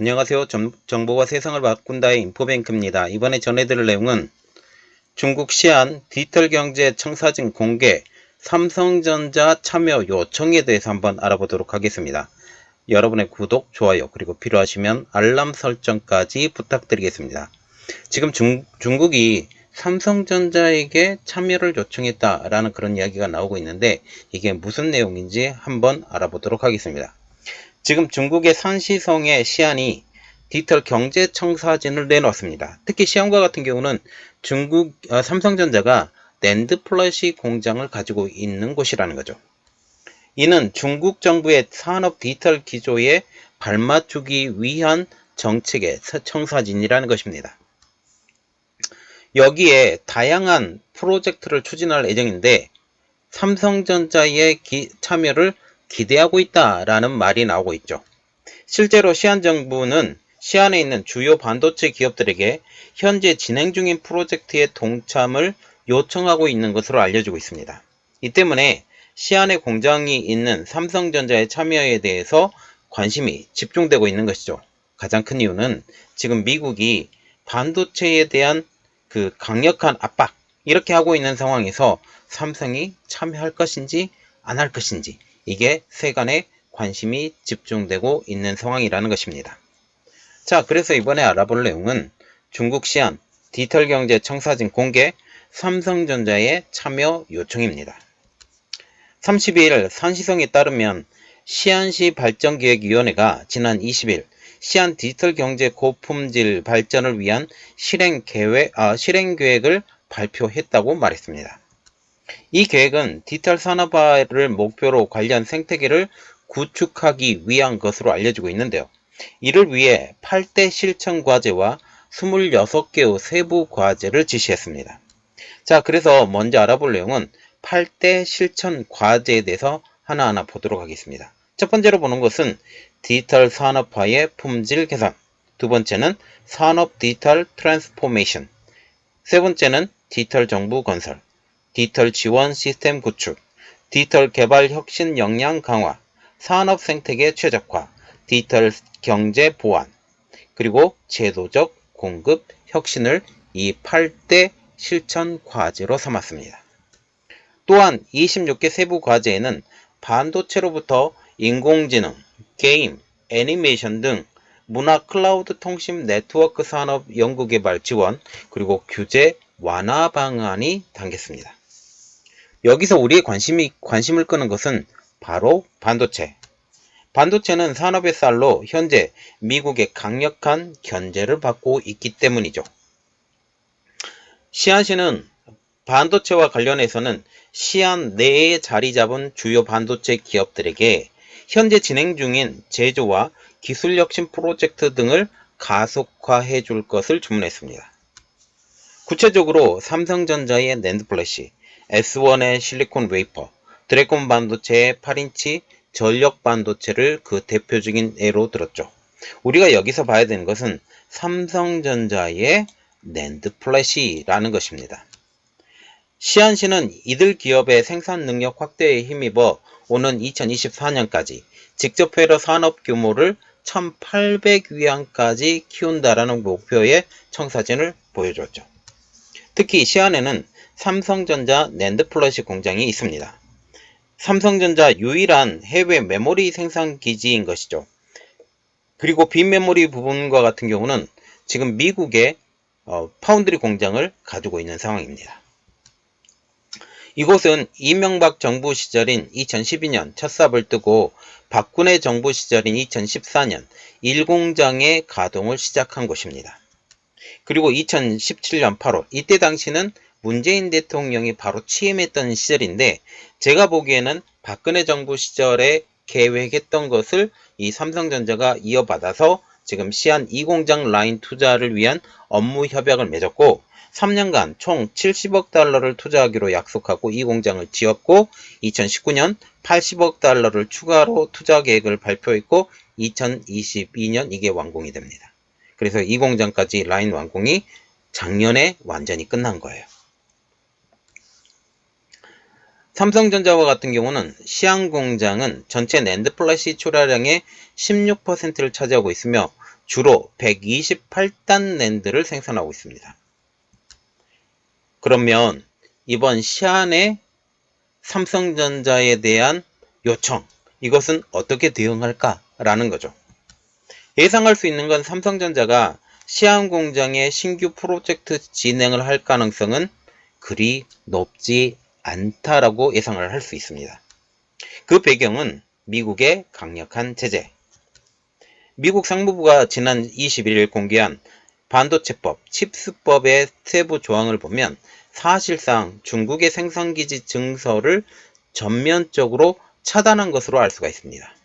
안녕하세요. 정보가 세상을 바꾼다의 인포뱅크입니다. 이번에 전해드릴 내용은 중국 시안 디지털경제 청사진 공개, 삼성전자 참여 요청에 대해서 한번 알아보도록 하겠습니다. 여러분의 구독, 좋아요, 그리고 필요하시면 알람 설정까지 부탁드리겠습니다. 지금 중국이 삼성전자에게 참여를 요청했다라는 그런 이야기가 나오고 있는데, 이게 무슨 내용인지 한번 알아보도록 하겠습니다. 지금 중국의 산시성의 시안이 디지털 경제 청사진을 내놓았습니다. 특히 시안과 같은 경우는 삼성전자가 낸드 플래시 공장을 가지고 있는 곳이라는 거죠. 이는 중국 정부의 산업 디지털 기조에 발맞추기 위한 정책의 청사진이라는 것입니다. 여기에 다양한 프로젝트를 추진할 예정인데 삼성전자의 참여를 기대하고 있다라는 말이 나오고 있죠. 실제로 시안 정부는 시안에 있는 주요 반도체 기업들에게 현재 진행 중인 프로젝트에 동참을 요청하고 있는 것으로 알려지고 있습니다. 이 때문에 시안에 공장이 있는 삼성전자의 참여에 대해서 관심이 집중되고 있는 것이죠. 가장 큰 이유는 지금 미국이 반도체에 대한 그 강력한 압박, 이렇게 하고 있는 상황에서 삼성이 참여할 것인지 안 할 것인지, 이게 세간의 관심이 집중되고 있는 상황이라는 것입니다. 자, 그래서 이번에 알아볼 내용은 중국 시안 디지털 경제 청사진 공개, 삼성전자의 참여 요청입니다. 32일 산시성에 따르면 시안시 발전기획위원회가 지난 20일 시안 디지털 경제 고품질 발전을 위한 실행계획을 발표했다고 말했습니다. 이 계획은 디지털 산업화를 목표로 관련 생태계를 구축하기 위한 것으로 알려지고 있는데요. 이를 위해 8대 실천 과제와 26개의 세부 과제를 지시했습니다. 자, 그래서 먼저 알아볼 내용은 8대 실천 과제에 대해서 하나하나 보도록 하겠습니다. 첫 번째로 보는 것은 디지털 산업화의 품질 개선, 두 번째는 산업 디지털 트랜스포메이션, 세 번째는 디지털 정부 건설, 디지털 지원 시스템 구축, 디지털 개발 혁신 역량 강화, 산업 생태계 최적화, 디지털 경제 보완, 그리고 제도적 공급 혁신을 이 8대 실천 과제로 삼았습니다. 또한 26개 세부 과제에는 반도체로부터 인공지능, 게임, 애니메이션 등 문화 클라우드 통신 네트워크 산업 연구개발 지원, 그리고 규제 완화 방안이 담겼습니다. 여기서 우리의 관심을 끄는 것은 바로 반도체. 반도체는 산업의 쌀로 현재 미국의 강력한 견제를 받고 있기 때문이죠. 시안시는 반도체와 관련해서는 시안 내에 자리 잡은 주요 반도체 기업들에게 현재 진행 중인 제조와 기술 혁신 프로젝트 등을 가속화해 줄 것을 주문했습니다. 구체적으로 삼성전자의 낸드 플래시, S1의 실리콘 웨이퍼, 드래곤 반도체의 8인치 전력 반도체를 그 대표적인 예로 들었죠. 우리가 여기서 봐야 되는 것은 삼성전자의 낸드 플래시라는 것입니다. 시안시는 이들 기업의 생산 능력 확대에 힘입어 오는 2024년까지 직접 회로 산업 규모를 1800위안까지 키운다라는 목표의 청사진을 보여줬죠. 특히 시안에는 삼성전자 낸드 플래시 공장이 있습니다. 삼성전자 유일한 해외 메모리 생산 기지인 것이죠. 그리고 빈메모리 부분과 같은 경우는 지금 미국의 파운드리 공장을 가지고 있는 상황입니다. 이곳은 이명박 정부 시절인 2012년 첫 삽을 뜨고 박근혜 정부 시절인 2014년 1공장의 가동을 시작한 곳입니다. 그리고 2017년 8월, 이때 당시는 문재인 대통령이 바로 취임했던 시절인데, 제가 보기에는 박근혜 정부 시절에 계획했던 것을 이 삼성전자가 이어받아서 지금 시안 2공장 라인 투자를 위한 업무 협약을 맺었고, 3년간 총 70억 달러를 투자하기로 약속하고 이 공장을 지었고, 2019년 80억 달러를 추가로 투자 계획을 발표했고 2022년 이게 완공이 됩니다. 그래서 이 공장까지 라인 완공이 작년에 완전히 끝난 거예요. 삼성전자와 같은 경우는 시안 공장은 전체 낸드 플래시 출하량의 16%를 차지하고 있으며 주로 128단 낸드를 생산하고 있습니다. 그러면 이번 시안의 삼성전자에 대한 요청, 이것은 어떻게 대응할까라는 거죠. 예상할 수 있는 건 삼성전자가 시안 공장의 신규 프로젝트 진행을 할 가능성은 그리 높지 않다라고 예상을 할 수 있습니다. 그 배경은 미국의 강력한 제재. 미국 상무부가 지난 21일 공개한 반도체법, 칩스법의 세부 조항을 보면 사실상 중국의 생산기지 증설을 전면적으로 차단한 것으로 알 수가 있습니다.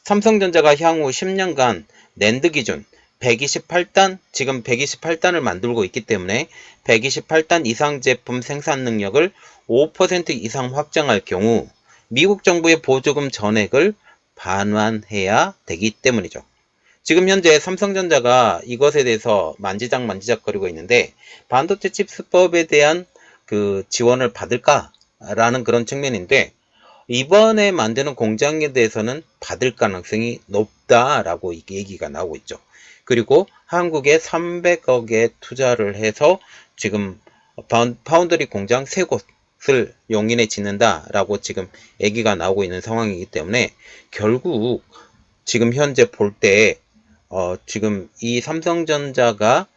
삼성전자가 향후 10년간 낸드 기준 128단, 지금 128단을 만들고 있기 때문에 128단 이상 제품 생산 능력을 5% 이상 확장할 경우 미국 정부의 보조금 전액을 반환해야 되기 때문이죠. 지금 현재 삼성전자가 이것에 대해서 만지작거리고 있는데 반도체 칩스법에 대한 그 지원을 받을까라는 그런 측면인데 이번에 만드는 공장에 대해서는 받을 가능성이 높다라고 얘기가 나오고 있죠. 그리고 한국에 300억의 투자를 해서 지금 파운드리 공장 3곳을 용인에 짓는다라고 지금 얘기가 나오고 있는 상황이기 때문에 결국 지금 현재 볼 때 지금 이 삼성전자가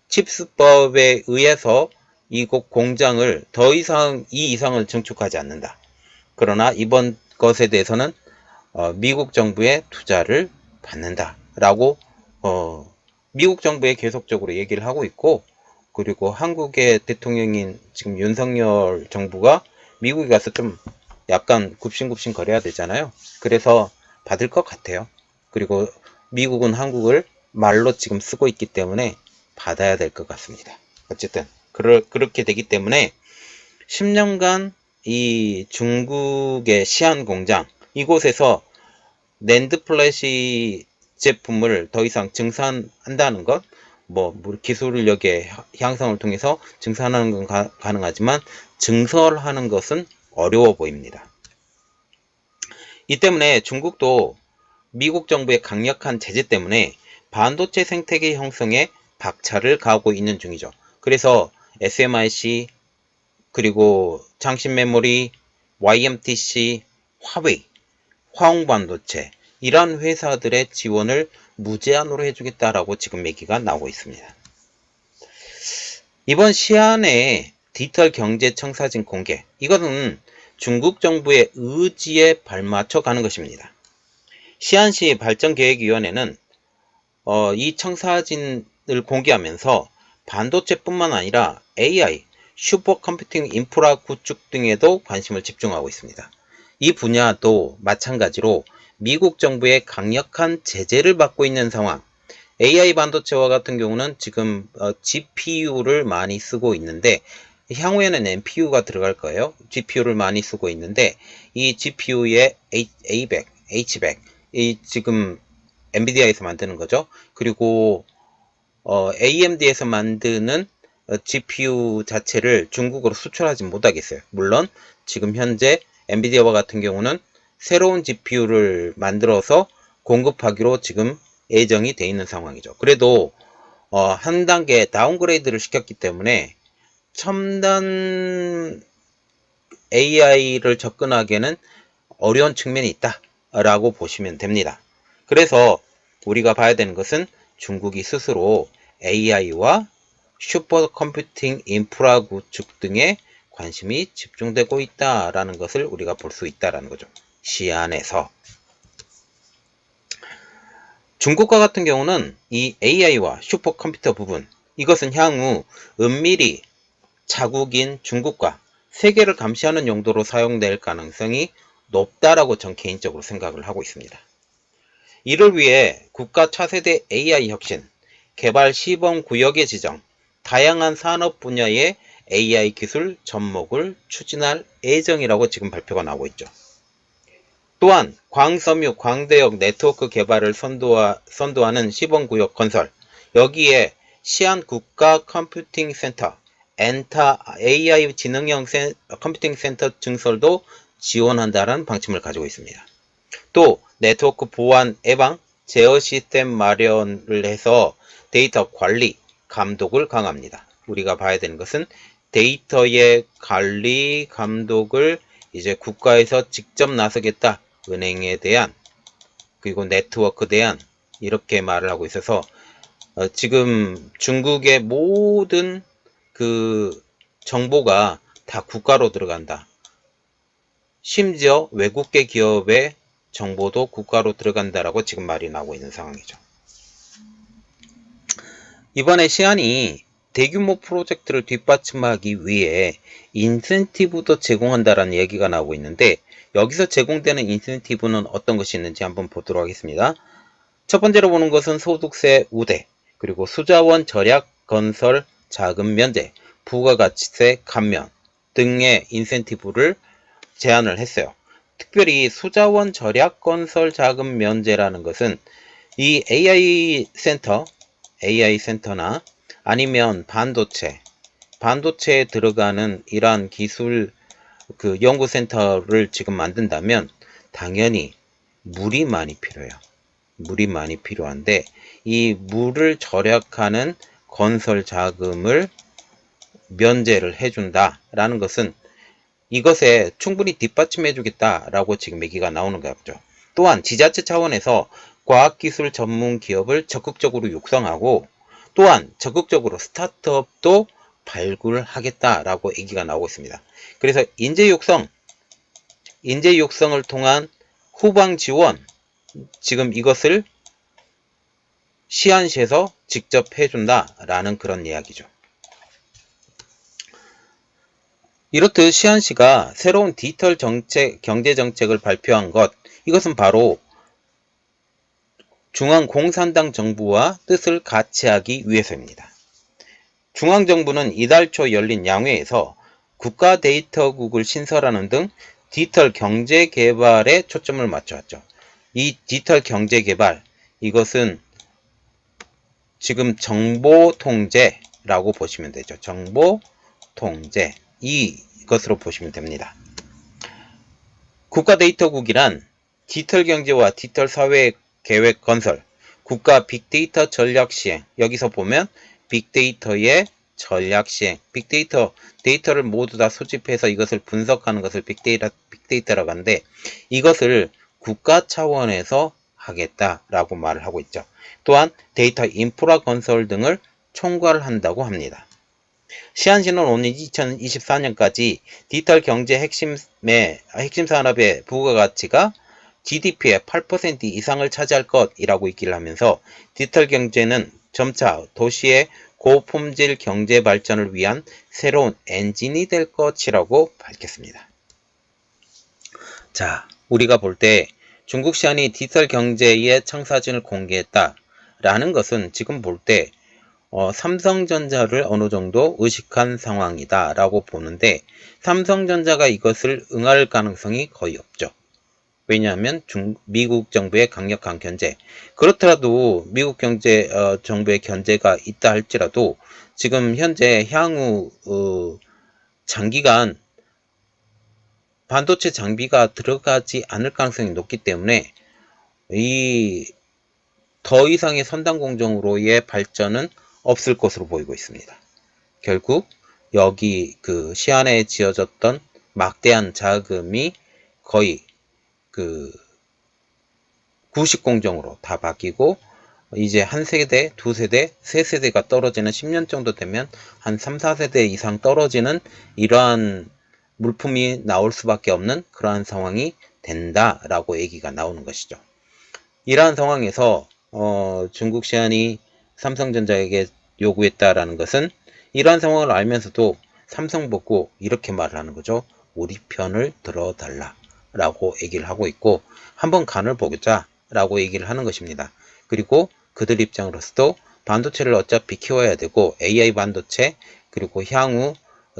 칩스법에 의해서 이곳 공장을 더 이상 이 이상을 증축하지 않는다. 그러나 이번 것에 대해서는 미국 정부의 투자를 받는다라고 미국 정부에 계속적으로 얘기를 하고 있고, 그리고 한국의 대통령인 지금 윤석열 정부가 미국에 가서 좀 약간 굽신굽신 거려야 되잖아요. 그래서 받을 것 같아요. 그리고 미국은 한국을 말로 지금 쓰고 있기 때문에 받아야 될 것 같습니다. 어쨌든 그렇게 되기 때문에 10년간 이 중국의 시안 공장 이곳에서 낸드 플래시 제품을 더 이상 증산한다는 것, 기술력의 향상을 통해서 증산하는 건 가능하지만 증설하는 것은 어려워 보입니다. 이 때문에 중국도 미국 정부의 강력한 제재 때문에 반도체 생태계 형성에 박차를 가하고 있는 중이죠. 그래서 SMIC, 그리고 장신메모리, YMTC, 화웨이, 화홍반도체 이러한 회사들의 지원을 무제한으로 해주겠다라고 지금 얘기가 나오고 있습니다. 이번 시안의 디지털 경제 청사진 공개, 이것은 중국 정부의 의지에 발맞춰 가는 것입니다. 시안시 발전계획위원회는 이 청사진을 공개하면서 반도체뿐만 아니라 AI, 슈퍼컴퓨팅 인프라 구축 등에도 관심을 집중하고 있습니다. 이 분야도 마찬가지로 미국 정부의 강력한 제재를 받고 있는 상황. AI 반도체와 같은 경우는 지금 GPU를 많이 쓰고 있는데 향후에는 NPU가 들어갈 거예요. GPU를 많이 쓰고 있는데 이 GPU의 A100, H100 이 지금 엔비디아에서 만드는 거죠. 그리고 AMD에서 만드는 GPU 자체를 중국으로 수출하지 못하겠어요. 물론 지금 현재 엔비디아와 같은 경우는 새로운 GPU를 만들어서 공급하기로 지금 예정이 돼 있는 상황이죠. 그래도 한 단계 다운그레이드를 시켰기 때문에 첨단 AI를 접근하기에는 어려운 측면이 있다라고 보시면 됩니다. 그래서 우리가 봐야 되는 것은 중국이 스스로 AI와 슈퍼컴퓨팅 인프라 구축 등에 관심이 집중되고 있다라는 것을 우리가 볼 수 있다라는 거죠. 시안에서. 중국과 같은 경우는 이 AI와 슈퍼컴퓨터 부분, 이것은 향후 은밀히 자국인 중국과 세계를 감시하는 용도로 사용될 가능성이 높다라고 전 개인적으로 생각을 하고 있습니다. 이를 위해 국가 차세대 AI 혁신, 개발 시범 구역의 지정, 다양한 산업 분야의 AI 기술 접목을 추진할 예정이라고 지금 발표가 나오고 있죠. 또한 광섬유, 광대역 네트워크 개발을 선도하는 시범구역 건설, 여기에 시안 국가 컴퓨팅 센터 엔타 AI 지능형 컴퓨팅 센터 증설도 지원한다는 방침을 가지고 있습니다. 또 네트워크 보안 예방 제어 시스템 마련을 해서 데이터 관리 감독을 강화합니다. 우리가 봐야 되는 것은 데이터의 관리 감독을 이제 국가에서 직접 나서겠다. 은행에 대한 그리고 네트워크에 대한 이렇게 말을 하고 있어서 지금 중국의 모든 그 정보가 다 국가로 들어간다. 심지어 외국계 기업의 정보도 국가로 들어간다라고 지금 말이 나오고 있는 상황이죠. 이번에 시안이 대규모 프로젝트를 뒷받침하기 위해 인센티브도 제공한다라는 얘기가 나오고 있는데 여기서 제공되는 인센티브는 어떤 것이 있는지 한번 보도록 하겠습니다. 첫 번째로 보는 것은 소득세 우대, 그리고 수자원 절약 건설 자금 면제, 부가가치세 감면 등의 인센티브를 제안을 했어요. 특별히 수자원 절약 건설 자금 면제라는 것은 이 AI 센터나 아니면 반도체에 들어가는 이러한 기술 그 연구센터를 지금 만든다면 당연히 물이 많이 필요해요. 물이 많이 필요한데 이 물을 절약하는 건설 자금을 면제를 해준다라는 것은 이것에 충분히 뒷받침해 주겠다라고 지금 얘기가 나오는 거죠. 또한 지자체 차원에서 과학기술 전문 기업을 적극적으로 육성하고 또한 적극적으로 스타트업도 발굴하겠다라고 얘기가 나오고 있습니다. 그래서 인재 육성을 통한 후방 지원, 지금 이것을 시안시에서 직접 해준다라는 그런 이야기죠. 이렇듯 시안시가 새로운 디지털 경제정책을 발표한 것, 이것은 바로 중앙공산당 정부와 뜻을 같이하기 위해서입니다. 중앙정부는 이달 초 열린 양회에서 국가데이터국을 신설하는 등 디지털 경제개발에 초점을 맞춰왔죠. 이 디지털 경제개발, 이것은 지금 정보통제라고 보시면 되죠. 정보통제, 이것으로 보시면 됩니다. 국가데이터국이란 디지털 경제와 디지털 사회 계획 건설, 국가 빅데이터 전략 시행, 여기서 보면 빅데이터의 전략 시행, 데이터를 모두 다 수집해서 이것을 분석하는 것을 빅데이터라고 하는데 이것을 국가 차원에서 하겠다라고 말을 하고 있죠. 또한 데이터 인프라 건설 등을 총괄한다고 합니다. 시안시는 오는 2024년까지 디지털 경제 핵심 산업의 부가가치가 GDP의 8% 이상을 차지할 것이라고 얘기를 하면서 디지털 경제는 점차 도시의 고품질 경제 발전을 위한 새로운 엔진이 될 것이라고 밝혔습니다. 자, 우리가 볼 때 중국 시안이 디지털 경제의 청사진을 공개했다라는 것은 지금 볼 때 삼성전자를 어느 정도 의식한 상황이다 라고 보는데 삼성전자가 이것을 응할 가능성이 거의 없죠. 왜냐하면 미국 정부의 강력한 견제, 그렇더라도 미국 정부의 견제가 있다 할지라도 지금 현재 향후 장기간 반도체 장비가 들어가지 않을 가능성이 높기 때문에 더 이상의 선단 공정으로의 발전은 없을 것으로 보이고 있습니다. 결국 여기 그 시안에 지어졌던 막대한 자금이 거의 그 구식 공정으로 다 바뀌고 이제 한 세대, 두 세대, 세 세대가 떨어지는 10년 정도 되면 한 3, 4세대 이상 떨어지는 이러한 물품이 나올 수밖에 없는 그러한 상황이 된다라고 얘기가 나오는 것이죠. 이러한 상황에서 중국 시안이 삼성전자에게 요구했다라는 것은 이러한 상황을 알면서도 삼성 보고 이렇게 말을 하는 거죠. 우리 편을 들어달라 라고 얘기를 하고 있고 한번 간을 보자 라고 얘기를 하는 것입니다. 그리고 그들 입장으로서도 반도체를 어차피 키워야 되고 AI 반도체 그리고 향후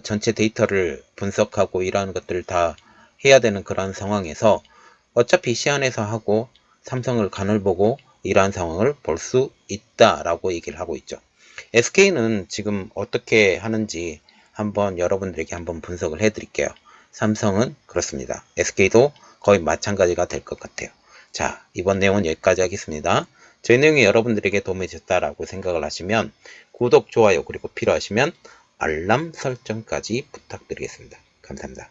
전체 데이터를 분석하고 이러한 것들을 다 해야 되는 그런 상황에서 어차피 시안에서 하고 삼성을 간을 보고 이러한 상황을 볼 수 있다라고 얘기를 하고 있죠. SK는 지금 어떻게 하는지 한번 여러분들에게 한번 분석을 해 드릴게요. 삼성은 그렇습니다. SK도 거의 마찬가지가 될 것 같아요. 자, 이번 내용은 여기까지 하겠습니다. 저희 내용이 여러분들에게 도움이 됐다라고 생각을 하시면 구독, 좋아요, 그리고 필요하시면 알람 설정까지 부탁드리겠습니다. 감사합니다.